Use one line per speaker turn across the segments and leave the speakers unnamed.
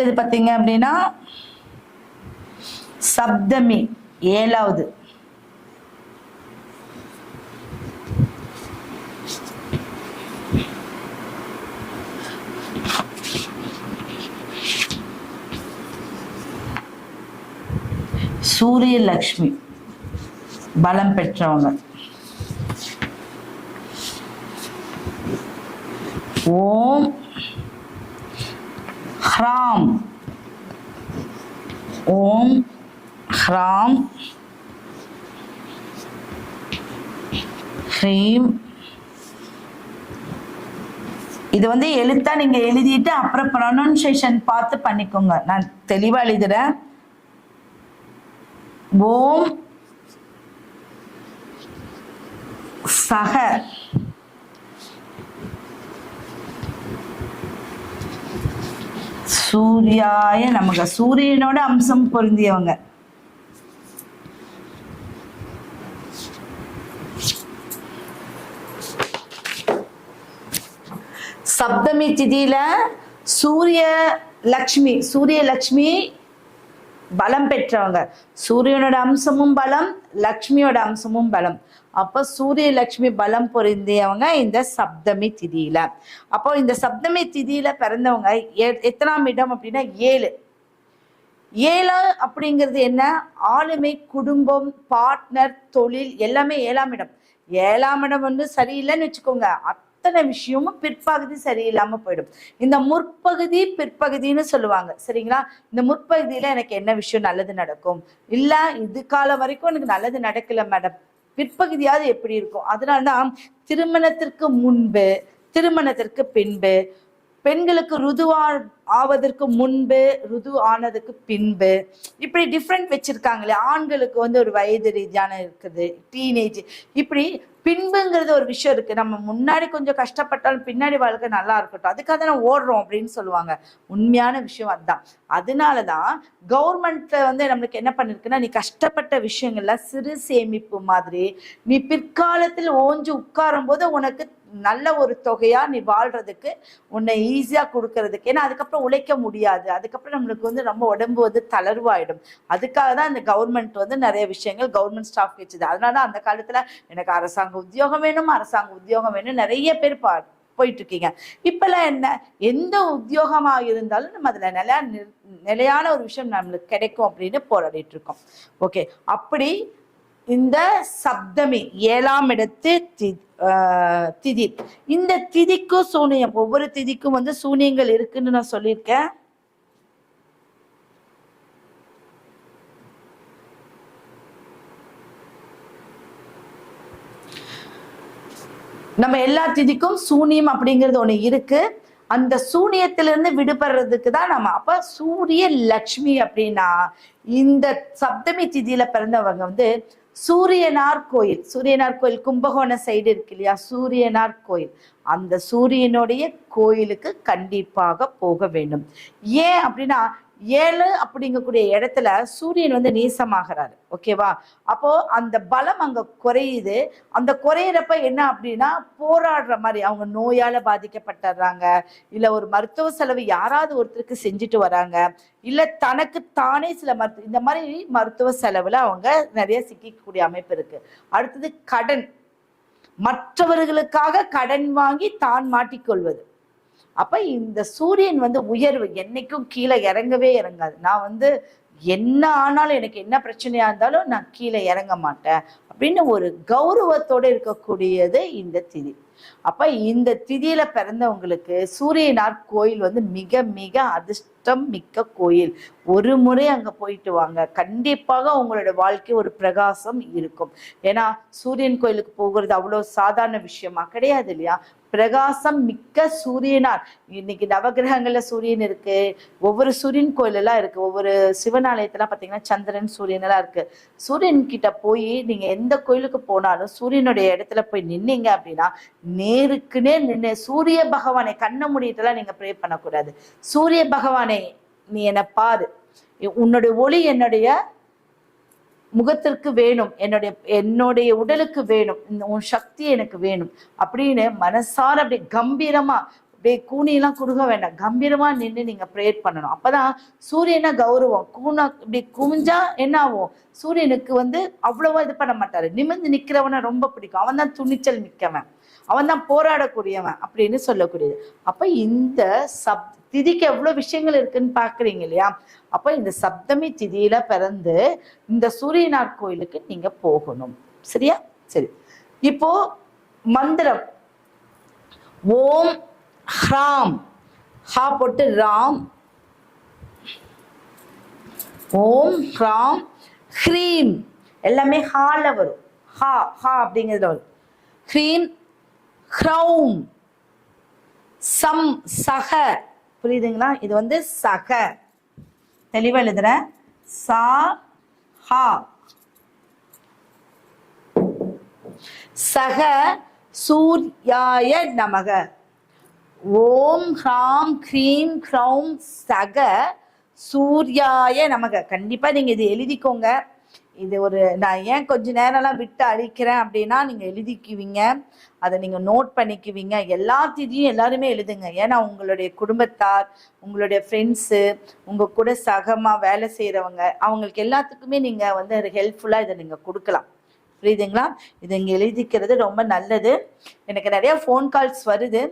அடுத்தது பார்த்தீங்க அப்படின்னா சப்தமி 7வது. சூரிய லக்ஷ்மி பலம் பெற்றவங்க. ஓம் ஹ்ராம், ஓம் ஹ்ராம் ஹ்ரீம். இது வந்து எழுத்தா நீங்க எழுதிட்டு அப்புறம் ப்ரொனன்சியேஷன் பார்த்து பண்ணிக்கோங்க. நான் தெளிவா எழுதுறேன். ஓம் சக சூர்யாய நமக்கு, சூரியனோட அம்சம் பொருந்தியவங்க. சப்தமி திதியில சூரிய லக்ஷ்மி பலம் பெற்றவங்க. சூரியனோட அம்சமும் பலம், லக்ஷ்மியோட அம்சமும் பலம். அப்போ சூரிய லக்ஷ்மி பலம் பொருந்தியவங்க இந்த சப்தமி திதியில. அப்போ இந்த சப்தமி திதியில பிறந்தவங்க எத்தனாம் இடம் அப்படின்னா 7. 7 அப்படிங்கிறது என்ன? ஆளுமை, குடும்பம், பார்ட்னர், தொழில் எல்லாமே 7ஆம் இடம். 7ஆம் இடம் வந்து சரியில்லைன்னு வச்சுக்கோங்க, அத்தனை விஷயமும் பிற்பகுதி சரியில்லாம போயிடும். இந்த முற்பகுதி பிற்பகுதின்னு சொல்லுவாங்க, சரிங்களா? இந்த முற்பகுதியில எனக்கு என்ன விஷயம் நல்லது நடக்கும், இல்ல இது காலம் வரைக்கும் எனக்கு நல்லது நடக்கல மேடம், பிற்பகுதியாவது எப்படி இருக்கும்? அதனாலதான் திருமணத்திற்கு முன்பு, திருமணத்திற்கு பின்பு, பெண்களுக்கு ருதுவா ஆவதற்கு முன்பு, ருது ஆனதுக்கு பின்பு, இப்படி டிஃப்ரெண்ட் வச்சிருக்காங்களே. ஆண்களுக்கு வந்து ஒரு வயது ரீதியான இருக்குது, டீனேஜ், இப்படி பின்புங்கிறது ஒரு விஷயம் இருக்கு. நம்ம முன்னாடி கொஞ்சம் கஷ்டப்பட்டாலும் பின்னாடி வாழ்க்கை நல்லா இருக்கட்டும், அதுக்காக தான் ஓடுறோம் அப்படின்னு சொல்லுவாங்க. உண்மையான விஷயம் அதுதான். அதனாலதான் கவர்மெண்ட் வந்து நம்மளுக்கு என்ன பண்ணிருக்குன்னா, நீ கஷ்டப்பட்ட விஷயங்கள்ல சிறு சேமிப்பு மாதிரி நீ பிற்காலத்தில் ஓஞ்சு உட்காரும் போது உனக்கு நல்ல ஒரு தொகையா நீ வாழ்றதுக்கு, உன்னை ஈஸியா கொடுக்கறதுக்கு. ஏன்னா அதுக்கப்புறம் உழைக்க முடியாது, அதுக்கப்புறம் நம்மளுக்கு வந்து ரொம்ப உடம்பு வந்து தளர்வாயிடும். அதுக்காக தான் இந்த கவர்மெண்ட் வந்து நிறைய விஷயங்கள் கவர்மெண்ட் ஸ்டாஃப் வச்சுது. அதனாலதான் அந்த காலத்துல எனக்கு அரசாங்க உத்தியோகம் வேணும், அரசாங்க உத்தியோகம் வேணும் நிறைய பேர் போயிட்டு இருக்கீங்க. இப்பெல்லாம் என்ன, எந்த உத்தியோகமா இருந்தாலும் நம்ம அதுல நிலையான ஒரு விஷயம் நம்மளுக்கு கிடைக்கும் அப்படின்னு போராடிட்டு இருக்கோம். ஓகே, அப்படி இந்த சப்தமி 7ஆம் இடத்து திதி. இந்த திதிக்கும் சூனியம், ஒவ்வொரு திதிக்கும் வந்து சூனியங்கள் இருக்குன்னு நான் சொல்லியிருக்கேன். நம்ம எல்லா திதிக்கும் சூனியம் அப்படிங்கிறது ஒண்ணு இருக்கு. அந்த சூனியத்திலிருந்து விடுபடுறதுக்கு தான் நம்ம. அப்ப சூரிய லக்ஷ்மி அப்படின்னா இந்த சப்தமி திதியில பிறந்தவங்க வந்து சூரியனார் கோயில், சூரியனார் கோயில் கும்பகோணம் சைடு இருக்கு இல்லையா, சூரியனார் கோயில், அந்த சூரியனுடைய கோயிலுக்கு கண்டிப்பாக போக வேண்டும். ஏன் அப்படின்னா 7 அப்படிங்கக்கூடிய இடத்துல சூரியன் வந்து நீசமாகிறாரு. ஓகேவா? அப்போ அந்த பலம் அங்க குறையுது. அந்த குறையிறப்ப என்ன அப்படின்னா போராடுற மாதிரி, அவங்க நோயால பாதிக்கப்பட்டுறாங்க, இல்ல ஒரு மருத்துவ செலவு யாராவது ஒருத்தருக்கு செஞ்சுட்டு வராங்க, இல்ல தனக்கு தானே சில இந்த மாதிரி மருத்துவ செலவுல அவங்க நிறைய சிக்கக்கூடிய அமைப்பு இருக்கு. அடுத்தது கடன், மற்றவர்களுக்காக கடன் வாங்கி தான் மாட்டிக்கொள்வது. அப்ப இந்த சூரியன் வந்து உயர்வு, என்னைக்கும் கீழே இறங்கவே இறங்காது. நான் வந்து என்ன ஆனாலும், எனக்கு என்ன பிரச்சனையா இருந்தாலும் நான் கீழே இறங்க மாட்டேன் அப்படின்னு ஒரு கௌரவத்தோடு இருக்கக்கூடியது இந்த திதி. அப்ப இந்த திதியில பிறந்தவங்களுக்கு சூரியனார் கோயில் வந்து மிக மிக அதிர்ஷ்டம் மிக்க கோயில். ஒரு முறை அங்க போயிட்டு வாங்க, கண்டிப்பாக உங்களோட வாழ்க்கை ஒரு பிரகாசம் இருக்கும். ஏன்னா சூரியன் கோயிலுக்கு போகிறது அவ்வளவு சாதாரண விஷயமா கிடையாது இல்லையா? பிரகாசம் மிக்க சூரியனார். இன்னைக்கு நவகிரகங்கள்ல சூரியன் இருக்கு, ஒவ்வொரு சூரியன் கோயில் எல்லாம் இருக்கு, ஒவ்வொரு சிவனாலயத்தெல்லாம் பாத்தீங்கன்னா சந்திரன் சூரியன் எல்லாம் இருக்கு. சூரியன் கிட்ட போய் நீங்க எந்த கோயிலுக்கு போனாலும் சூரியனுடைய இடத்துல போய் நின்னீங்க அப்படின்னா நேருக்குன்னே நின்று சூரிய பகவானை கண்ண மூடிட்டுலாம் நீங்க ப்ரே பண்ணக்கூடாது. சூரிய பகவானை நீ என்னை பாரு, உன்னுடைய ஒளி என்னுடைய முகத்திற்கு வேணும், என்னுடைய உடலுக்கு வேணும், உன் சக்தி எனக்கு வேணும் அப்படின்னு மனசார அப்படி கம்பீரமா கூனியெல்லாம் குறுக வேண்டாம், கம்பீரமா நின்று நீங்க ப்ரேயர் பண்ணணும். அப்பதான் சூரியனை கௌரவம். இப்படி குமிஞ்சா என்ன ஆகும், சூரியனுக்கு அவ்வளவா இது பண்ண மாட்டாரு. நிமிர்ந்து நிக்கிறவனை ரொம்ப பிடிக்கும். அவன் தான் துணிச்சல் மிக்கவன், அவன் தான் போராடக்கூடியவன் அப்படின்னு சொல்லக்கூடியது. அப்ப இந்த திதிக்கு எவ்வளவு விஷயங்கள் இருக்குன்னு பாக்குறீங்க இல்லையா? அப்ப இந்த சப்தமி திதியில பிறந்து இந்த சூரியனார் கோயிலுக்கு நீங்க போகணும். சரியா? சரி, இப்போ மந்திரம் ஓம் ஹ்ராம், ஹா போட்டு ராம், ஓம் ஹ்ராம் ஹ்ரீம், எல்லாமே ஹால வரும். ஹா ஹா அப்படிங்கிறதுல வரும். ஹ்ரீம் ஹ்ரௌம், சம் சக, புரியுதுங்களா? இது சக, தெளிவா எழுதுற, சா ஹா, சக சூர்யாய நமக, ஓம் ஹ்ராம் க்ரீம் க்ரௌம் சக சூர்யாய நமக. கண்டிப்பா நீங்க இது எழுதிக்கோங்க. இது நான் ஏன் கொஞ்ச நேரம்லாம் விட்டு அழிக்கிறேன் அப்படின்னா, நீங்க எழுதிக்குவீங்க, அதை நீங்க நோட் பண்ணிக்குவீங்க. எல்லா திதியும் எல்லாருமே எழுதுங்க. ஏன்னா உங்களுடைய குடும்பத்தார், உங்களுடைய ஃப்ரெண்ட்ஸு, உங்க கூட சகமா வேலை செய்யறவங்க, அவங்களுக்கு எல்லாத்துக்குமே நீங்க ஹெல்ப்ஃபுல்லா இதை நீங்க கொடுக்கலாம். புரியுதுங்களா? இது இங்க எழுதிக்கிறது ரொம்ப நல்லது. எனக்கு நிறைய ஃபோன் கால்ஸ் வருது.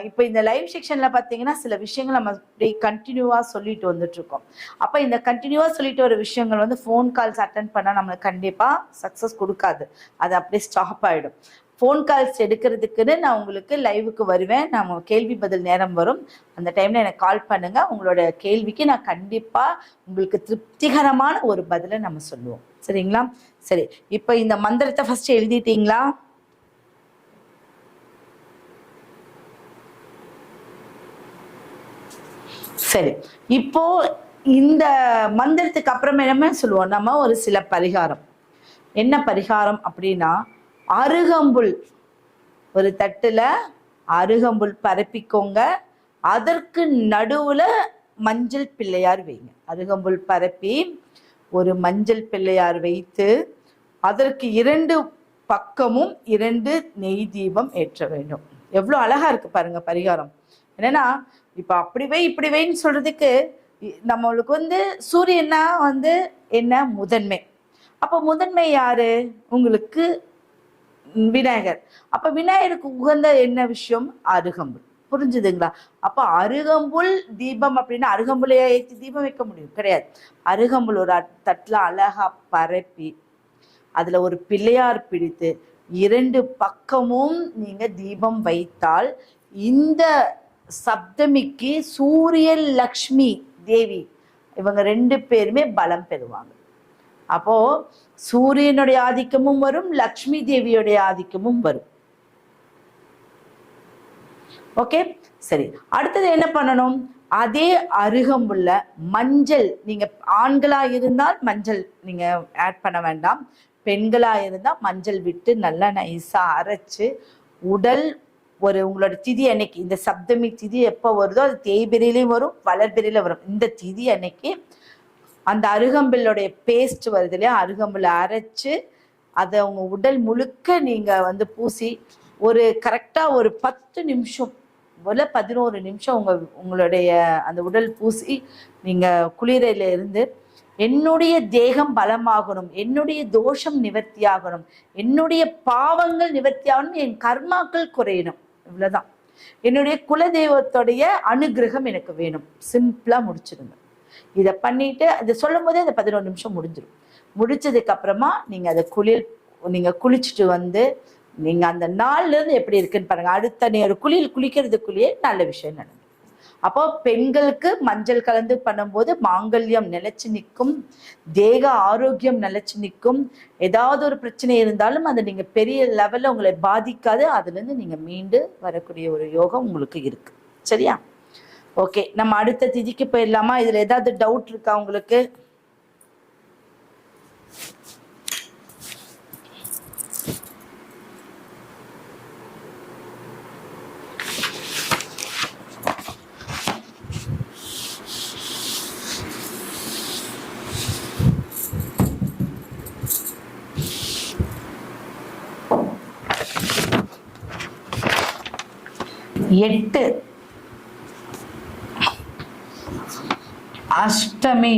இப்போ இந்த லைவ் செக்ஷன்ல பார்த்தீங்கன்னா சில விஷயங்கள் நம்ம அப்படியே கண்டினியூவா சொல்லிட்டு வந்துட்டு இருக்கோம். அப்போ இந்த கண்டினியூவா சொல்லிட்டு ஒரு விஷயங்கள் ஃபோன் கால்ஸ் அட்டன் பண்ணால் நம்மளுக்கு கண்டிப்பா சக்ஸஸ் கொடுக்காது, அது அப்படியே ஸ்டாப் ஆகிடும். ஃபோன் கால்ஸ் எடுக்கிறதுக்குன்னு நான் உங்களுக்கு லைவுக்கு வருவேன். நம்ம கேள்வி பதில் நேரம் வரும், அந்த டைம்ல எனக்கு கால் பண்ணுங்க. உங்களோட கேள்விக்கு நான் கண்டிப்பா உங்களுக்கு திருப்திகரமான ஒரு பதிலை நம்ம சொல்லுவோம். சரிங்களா? சரி, இப்போ இந்த மந்திரத்தை ஃபர்ஸ்ட் எழுதிட்டீங்களா? சரி, இப்போ இந்த மந்திரத்துக்கு அப்புறமே சொல்லுவோம் நம்ம ஒரு சில பரிகாரம். என்ன பரிகாரம் அப்படின்னா, அருகம்புல் ஒரு தட்டுல அருகம்புல் பரப்பிக்கோங்க. அதற்கு நடுவுல மஞ்சள் பிள்ளையார் வைங்க. அருகம்புல் பரப்பி ஒரு மஞ்சள் பிள்ளையார் வைத்து அதற்கு 2 பக்கமும் 2 நெய் தீபம் ஏற்ற வேண்டும். எவ்வளவு அழகா இருக்கு பாருங்க பரிகாரம். என்னன்னா, இப்ப அப்படி வை இப்படி வைன்னு சொல்றதுக்கு நம்மளுக்கு சூரியனா என்ன முதன்மை. அப்ப முதன்மை யாரு? உங்களுக்கு விநாயகர். அப்ப விநாயகருக்கு உகந்த என்ன விஷயம்? அருகம்புல். புரிஞ்சுதுங்களா? அப்ப அருகம்புல் தீபம் அப்படின்னா அருகம்புலையா ஏற்றி தீபம் வைக்க முடியும்? கிடையாது. அருகம்புல் ஒரு தட்டுல அழகா பரப்பி அதுல ஒரு பிள்ளையார் பிடித்து 2 பக்கமும் நீங்க தீபம் வைத்தால் இந்த சப்தமிக்கு சூரியன் லக்ஷ்மி தேவி இவங்க 2 பேருமே பலம் பெறுவாங்க. அப்போ சூரியனுடைய ஆதிக்கமும் வரும், லக்ஷ்மி தேவியுடைய ஆதிக்கமும் வரும். ஓகே, சரி. அடுத்தது என்ன பண்ணணும்? அதே அருகம்புல்ல மஞ்சள், நீங்க ஆண்களா இருந்தால் மஞ்சள் நீங்க ஆட் பண்ண வேண்டாம், பெண்களா இருந்தால் மஞ்சள் விட்டு நல்லா நைஸா அரைச்சு உடல் உங்களோட திதி அன்னைக்கு, இந்த சப்தமி திதி எப்போ வருதோ அது தேய்பிரையிலையும் வரும், வளர்பிரையில வரும். இந்த திதி அன்னைக்கு அந்த அருகம்புல்லுடைய பேஸ்ட் வருது இல்லையா, அருகம்புல்லை அரைச்சு அதை உங்க உடல் முழுக்க நீங்க பூசி கரெக்டா ஒரு 10 நிமிஷம் 11 நிமிஷம் உங்களுடைய அந்த உடல் பூசி நீங்க குளிரையில இருந்து, என்னுடைய தேகம் பலமாகணும், என்னுடைய தோஷம் நிவர்த்தி ஆகணும், என்னுடைய பாவங்கள் நிவர்த்தி ஆகணும், என் கர்மாக்கள் குறையணும், இவ்வளவுதான். என்னுடைய குலதெய்வத்துடைய அனுகிரகம் எனக்கு வேணும். சிம்பிளா முடிச்சிருங்க. இதை பண்ணிட்டு அதை சொல்லும் போதே அந்த 11 நிமிஷம் முடிஞ்சிடும். முடிச்சதுக்கு அப்புறமா நீங்க அதை குளிச்சுட்டு நீங்க அந்த நாள்ல இருந்து எப்படி இருக்குன்னு பாருங்க. அடுத்த நேரம் குளிக்கிறதுக்குள்ளேயே நல்ல விஷயம் நடக்கும். அப்போ பெண்களுக்கு மஞ்சள் கலந்து பண்ணும்போது மாங்கல்யம் நிலைச்சு நிற்கும், தேக ஆரோக்கியம் நிலைச்சு நிற்கும். ஏதாவது ஒரு பிரச்சனை இருந்தாலும் அதை நீங்க பெரிய லெவல்ல உங்களை பாதிக்காது, அதுல இருந்து நீங்க மீண்டு வரக்கூடிய ஒரு யோகம் உங்களுக்கு இருக்கு. சரியா? ஓகே, நம்ம அடுத்த திதிக்கு போயிடலாமா? இதுல ஏதாவது டவுட் இருக்கா உங்களுக்கு? எட்டு அஷ்டமி